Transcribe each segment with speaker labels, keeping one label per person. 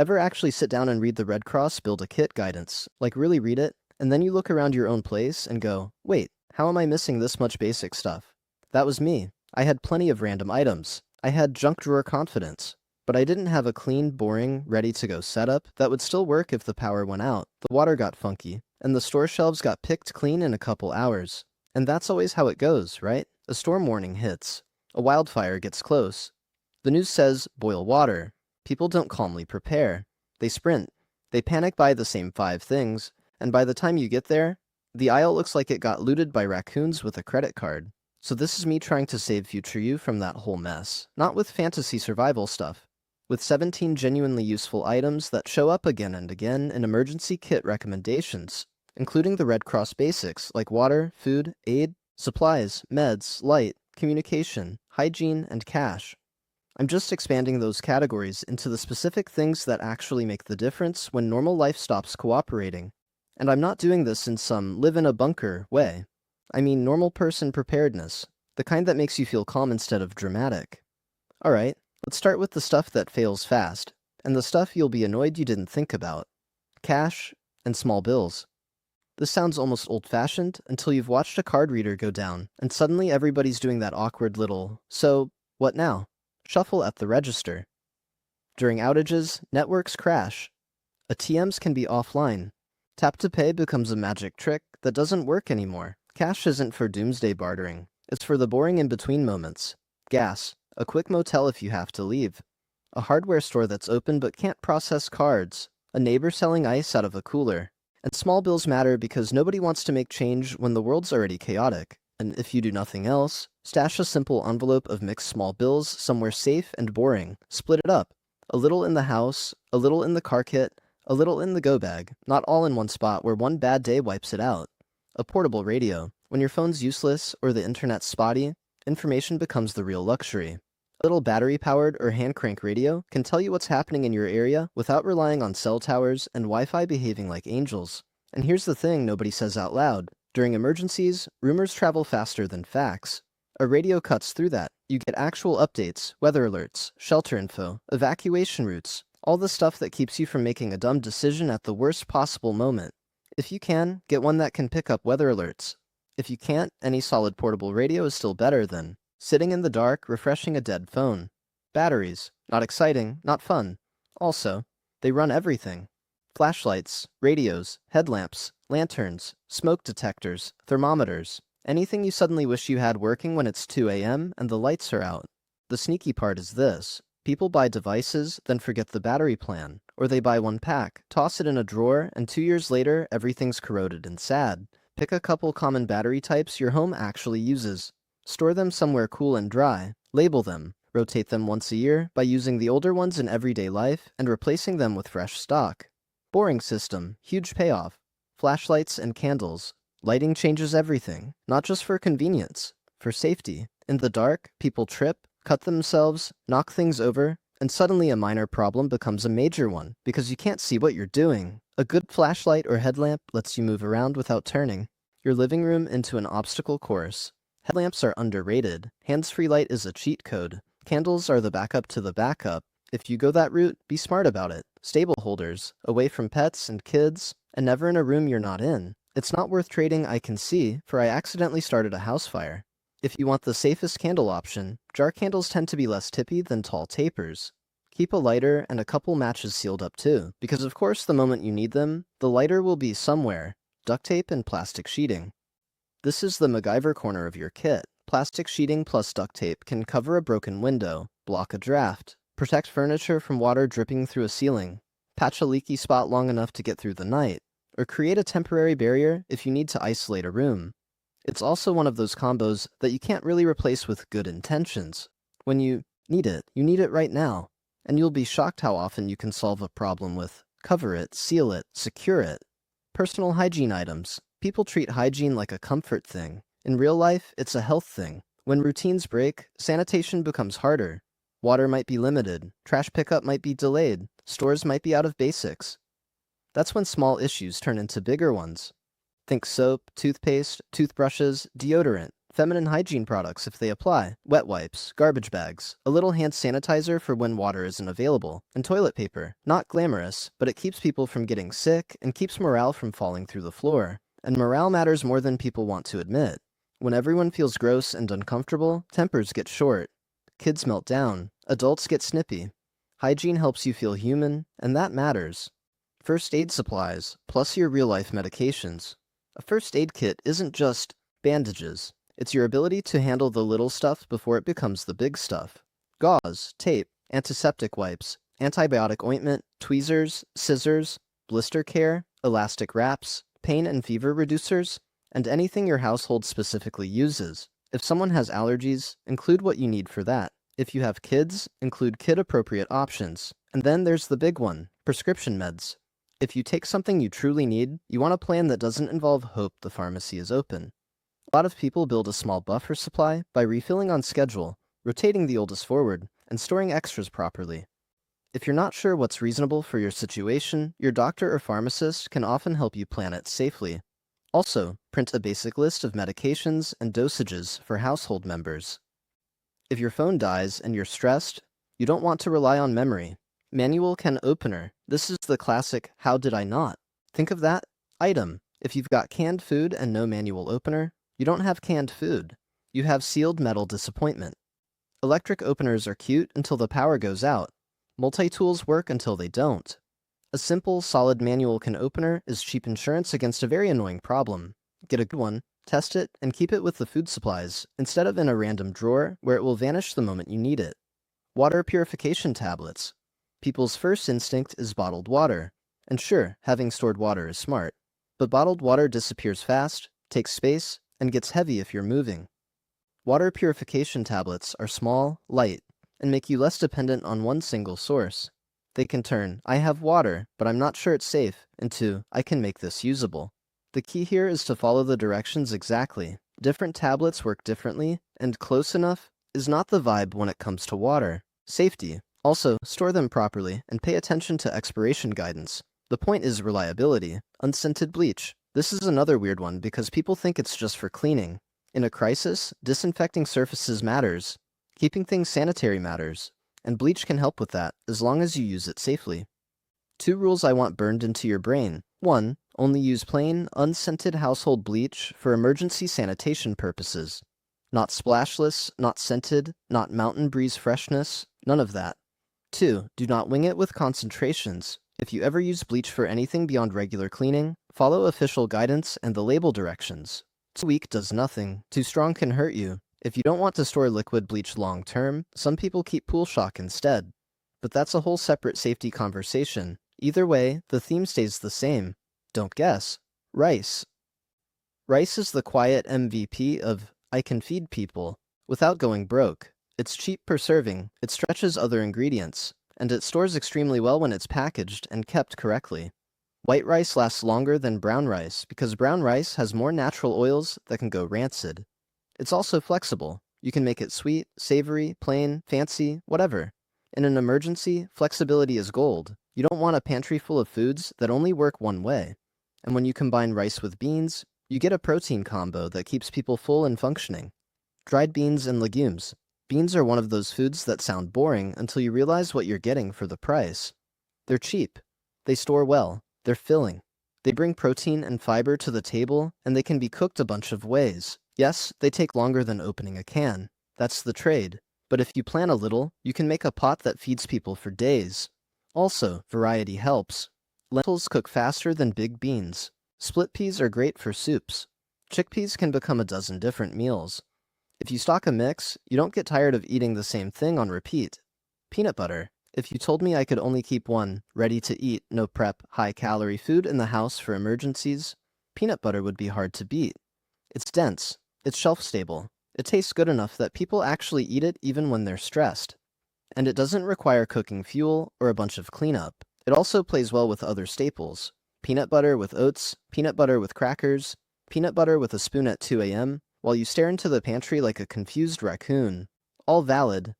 Speaker 1: Ever actually sit down and read the Red Cross Build a Kit guidance? Like really read it, and then you look around your own place and go, wait, how am I missing this much basic stuff? That was me. I had plenty of random items. I had junk drawer confidence. But I didn't have a clean, boring, ready-to-go setup that would still work if the power went out, the water got funky, and the store shelves got picked clean in a couple hours. And that's always how it goes, right? A storm warning hits. A wildfire gets close. The news says, boil water. People don't calmly prepare. They sprint. They panic buy the same 5 things, and by the time you get there, the aisle looks like it got looted by raccoons with a credit card. So this is me trying to save future you from that whole mess. Not with fantasy survival stuff. With 17 genuinely useful items that show up again and again in emergency kit recommendations, including the Red Cross basics like water, food, aid, supplies, meds, light, communication, hygiene, and cash. I'm just expanding those categories into the specific things that actually make the difference when normal life stops cooperating. And I'm not doing this in some live-in-a-bunker way. I mean normal person preparedness, the kind that makes you feel calm instead of dramatic. Alright, let's start with the stuff that fails fast, and the stuff you'll be annoyed you didn't think about. Cash and small bills. This sounds almost old-fashioned until you've watched a card reader go down, and suddenly everybody's doing that awkward little, so, what now? Shuffle at the register. During outages, networks crash. ATMs can be offline. Tap to pay becomes a magic trick that doesn't work anymore. Cash isn't for doomsday bartering. It's for the boring in-between moments. Gas, a quick motel if you have to leave. A hardware store that's open but can't process cards. A neighbor selling ice out of a cooler. And small bills matter because nobody wants to make change when the world's already chaotic. And if you do nothing else, stash a simple envelope of mixed small bills somewhere safe and boring. Split it up. A little in the house, a little in the car kit, a little in the go bag, not all in one spot where one bad day wipes it out. A portable radio. When your phone's useless or the internet's spotty, information becomes the real luxury. A little battery-powered or hand-crank radio can tell you what's happening in your area without relying on cell towers and Wi-Fi behaving like angels. And here's the thing nobody says out loud. During emergencies, rumors travel faster than facts. A radio cuts through that. You get actual updates, weather alerts, shelter info, evacuation routes, all the stuff that keeps you from making a dumb decision at the worst possible moment. If you can, get one that can pick up weather alerts. If you can't, any solid portable radio is still better than sitting in the dark, refreshing a dead phone. Batteries. Not exciting, not fun. Also, they run everything. Flashlights, radios, headlamps, lanterns, smoke detectors, thermometers. Anything you suddenly wish you had working when it's 2 a.m. and the lights are out. The sneaky part is this. People buy devices, then forget the battery plan. Or they buy one pack, toss it in a drawer, and 2 years later, everything's corroded and sad. Pick a couple common battery types your home actually uses. Store them somewhere cool and dry. Label them. Rotate them once a year by using the older ones in everyday life and replacing them with fresh stock. Boring system, huge payoff. Flashlights and candles. Lighting changes everything, not just for convenience, for safety. In the dark, people trip, cut themselves, knock things over, and suddenly a minor problem becomes a major one because you can't see what you're doing. A good flashlight or headlamp lets you move around without turning your living room into an obstacle course. Headlamps are underrated. Hands-free light is a cheat code. Candles are the backup to the backup. If you go that route, be smart about it. Stable holders, away from pets and kids, and never in a room you're not in. It's not worth trading, I can see, for I accidentally started a house fire. If you want the safest candle option, jar candles tend to be less tippy than tall tapers. Keep a lighter and a couple matches sealed up too, because of course the moment you need them, the lighter will be somewhere. Duct tape and plastic sheeting. This is the MacGyver corner of your kit. Plastic sheeting plus duct tape can cover a broken window, block a draft, protect furniture from water dripping through a ceiling, patch a leaky spot long enough to get through the night, or create a temporary barrier if you need to isolate a room. It's also one of those combos that you can't really replace with good intentions. When you need it right now. And you'll be shocked how often you can solve a problem with cover it, seal it, secure it. Personal hygiene items. People treat hygiene like a comfort thing. In real life, it's a health thing. When routines break, sanitation becomes harder. Water might be limited, trash pickup might be delayed, stores might be out of basics. That's when small issues turn into bigger ones. Think soap, toothpaste, toothbrushes, deodorant, Feminine hygiene products if they apply, wet wipes, garbage bags, a little hand sanitizer for when water isn't available, and toilet paper. Not glamorous, but it keeps people from getting sick and keeps morale from falling through the floor. And morale matters more than people want to admit. When everyone feels gross and uncomfortable, tempers get short. Kids melt down, adults get snippy. Hygiene helps you feel human, and that matters. First aid supplies, plus your real-life medications. A first aid kit isn't just bandages. It's your ability to handle the little stuff before it becomes the big stuff. Gauze, tape, antiseptic wipes, antibiotic ointment, tweezers, scissors, blister care, elastic wraps, pain and fever reducers, and anything your household specifically uses. If someone has allergies, include what you need for that. If you have kids, include kid-appropriate options. And then there's the big one, prescription meds. If you take something you truly need, you want a plan that doesn't involve hope the pharmacy is open. A lot of people build a small buffer supply by refilling on schedule, rotating the oldest forward, and storing extras properly. If you're not sure what's reasonable for your situation, your doctor or pharmacist can often help you plan it safely. Also, print a basic list of medications and dosages for household members. If your phone dies and you're stressed, you don't want to rely on memory. Manual can opener. This is the classic, how did I not? Think of that item. If you've got canned food and no manual opener, you don't have canned food. You have sealed metal disappointment. Electric openers are cute until the power goes out. Multi-tools work until they don't. A simple, solid manual can opener is cheap insurance against a very annoying problem. Get a good one, test it, and keep it with the food supplies, instead of in a random drawer where it will vanish the moment you need it. Water purification tablets. People's first instinct is bottled water. And sure, having stored water is smart. But bottled water disappears fast, takes space, and gets heavy if you're moving. Water purification tablets are small, light, and make you less dependent on one single source. They can turn, I have water, but I'm not sure it's safe, into, I can make this usable. The key here is to follow the directions exactly. Different tablets work differently, and close enough is not the vibe when it comes to water. Safety. Also, store them properly and pay attention to expiration guidance. The point is reliability. Unscented bleach. This is another weird one because people think it's just for cleaning. In a crisis, disinfecting surfaces matters. Keeping things sanitary matters. And bleach can help with that, as long as you use it safely. 2 rules I want burned into your brain. 1. Only use plain, unscented household bleach for emergency sanitation purposes. Not splashless, not scented, not mountain breeze freshness, none of that. 2. Do not wing it with concentrations. If you ever use bleach for anything beyond regular cleaning, follow official guidance and the label directions. Too weak does nothing. Too strong can hurt you. If you don't want to store liquid bleach long term, some people keep pool shock instead. But that's a whole separate safety conversation. Either way, the theme stays the same. Don't guess. Rice. Rice is the quiet MVP of, I can feed people, without going broke. It's cheap per serving, it stretches other ingredients, and it stores extremely well when it's packaged and kept correctly. White rice lasts longer than brown rice because brown rice has more natural oils that can go rancid. It's also flexible. You can make it sweet, savory, plain, fancy, whatever. In an emergency, flexibility is gold. You don't want a pantry full of foods that only work one way. And when you combine rice with beans, you get a protein combo that keeps people full and functioning. Dried beans and legumes. Beans are one of those foods that sound boring until you realize what you're getting for the price. They're cheap. They store well. They're filling. They bring protein and fiber to the table, and they can be cooked a bunch of ways. Yes, they take longer than opening a can. That's the trade. But if you plan a little, you can make a pot that feeds people for days. Also, variety helps. Lentils cook faster than big beans. Split peas are great for soups. Chickpeas can become a dozen different meals. If you stock a mix, you don't get tired of eating the same thing on repeat. Peanut butter. If you told me I could only keep one, ready-to-eat, no-prep, high-calorie food in the house for emergencies, peanut butter would be hard to beat. It's dense. It's shelf-stable. It tastes good enough that people actually eat it even when they're stressed. And it doesn't require cooking fuel or a bunch of cleanup. It also plays well with other staples. Peanut butter with oats, peanut butter with crackers, peanut butter with a spoon at 2 a.m., while you stare into the pantry like a confused raccoon. All valid.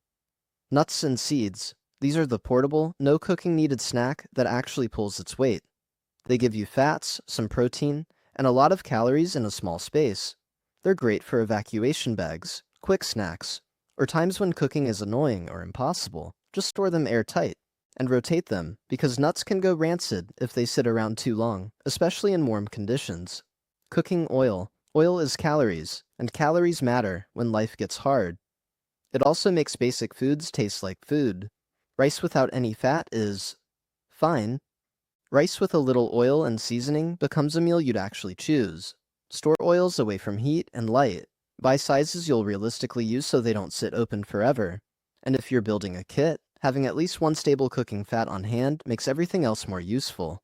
Speaker 1: Nuts and seeds. These are the portable, no cooking needed snack that actually pulls its weight. They give you fats, some protein, and a lot of calories in a small space. They're great for evacuation bags, quick snacks, or times when cooking is annoying or impossible. Just store them airtight and rotate them because nuts can go rancid if they sit around too long, especially in warm conditions. Cooking oil. Oil is calories, and calories matter when life gets hard. It also makes basic foods taste like food. Rice without any fat is fine. Rice with a little oil and seasoning becomes a meal you'd actually choose. Store oils away from heat and light. Buy sizes you'll realistically use so they don't sit open forever. And if you're building a kit, having at least one stable cooking fat on hand makes everything else more useful.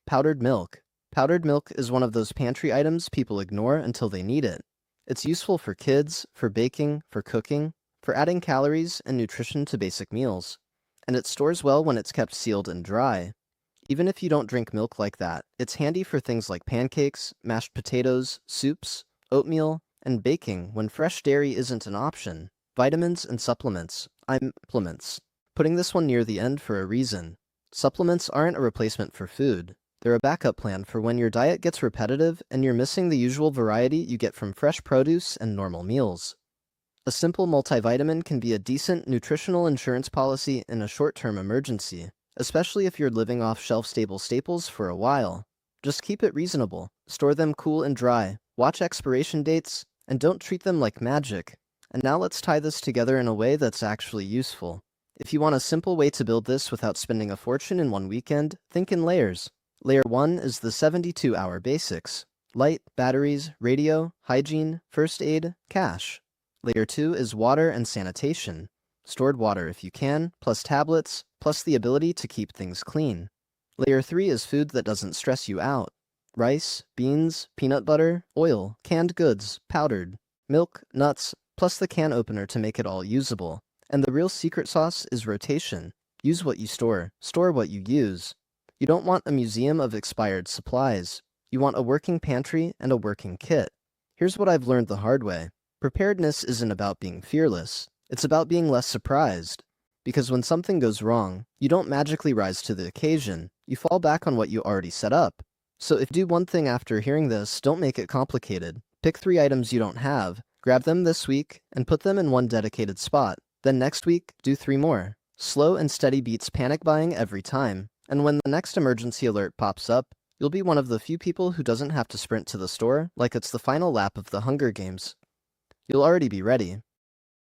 Speaker 1: Powdered milk. Powdered milk is one of those pantry items people ignore until they need it. It's useful for kids, for baking, for cooking, for adding calories and nutrition to basic meals. And it stores well when it's kept sealed and dry. Even if you don't drink milk like that, it's handy for things like pancakes, mashed potatoes, soups, oatmeal, and baking when fresh dairy isn't an option. Vitamins and supplements. Supplements. Putting this one near the end for a reason. Supplements aren't a replacement for food. They're a backup plan for when your diet gets repetitive and you're missing the usual variety you get from fresh produce and normal meals. A simple multivitamin can be a decent nutritional insurance policy in a short-term emergency, especially if you're living off shelf-stable staples for a while. Just keep it reasonable, store them cool and dry, watch expiration dates, and don't treat them like magic. And now let's tie this together in a way that's actually useful. If you want a simple way to build this without spending a fortune in one weekend, think in layers. Layer 1 is the 72-hour basics: light, batteries, radio, hygiene, first aid, cash. Layer 2 is water and sanitation. Stored water if you can, plus tablets, plus the ability to keep things clean. Layer 3 is food that doesn't stress you out. Rice, beans, peanut butter, oil, canned goods, powdered, milk, nuts, plus the can opener to make it all usable. And the real secret sauce is rotation. Use what you store what you use. You don't want a museum of expired supplies. You want a working pantry and a working kit. Here's what I've learned the hard way. Preparedness isn't about being fearless. It's about being less surprised. Because when something goes wrong, you don't magically rise to the occasion. You fall back on what you already set up. So if you do one thing after hearing this, don't make it complicated. Pick 3 items you don't have, grab them this week, and put them in one dedicated spot. Then next week, do 3 more. Slow and steady beats panic buying every time. And when the next emergency alert pops up, you'll be one of the few people who doesn't have to sprint to the store like it's the final lap of the Hunger Games. You'll already be ready.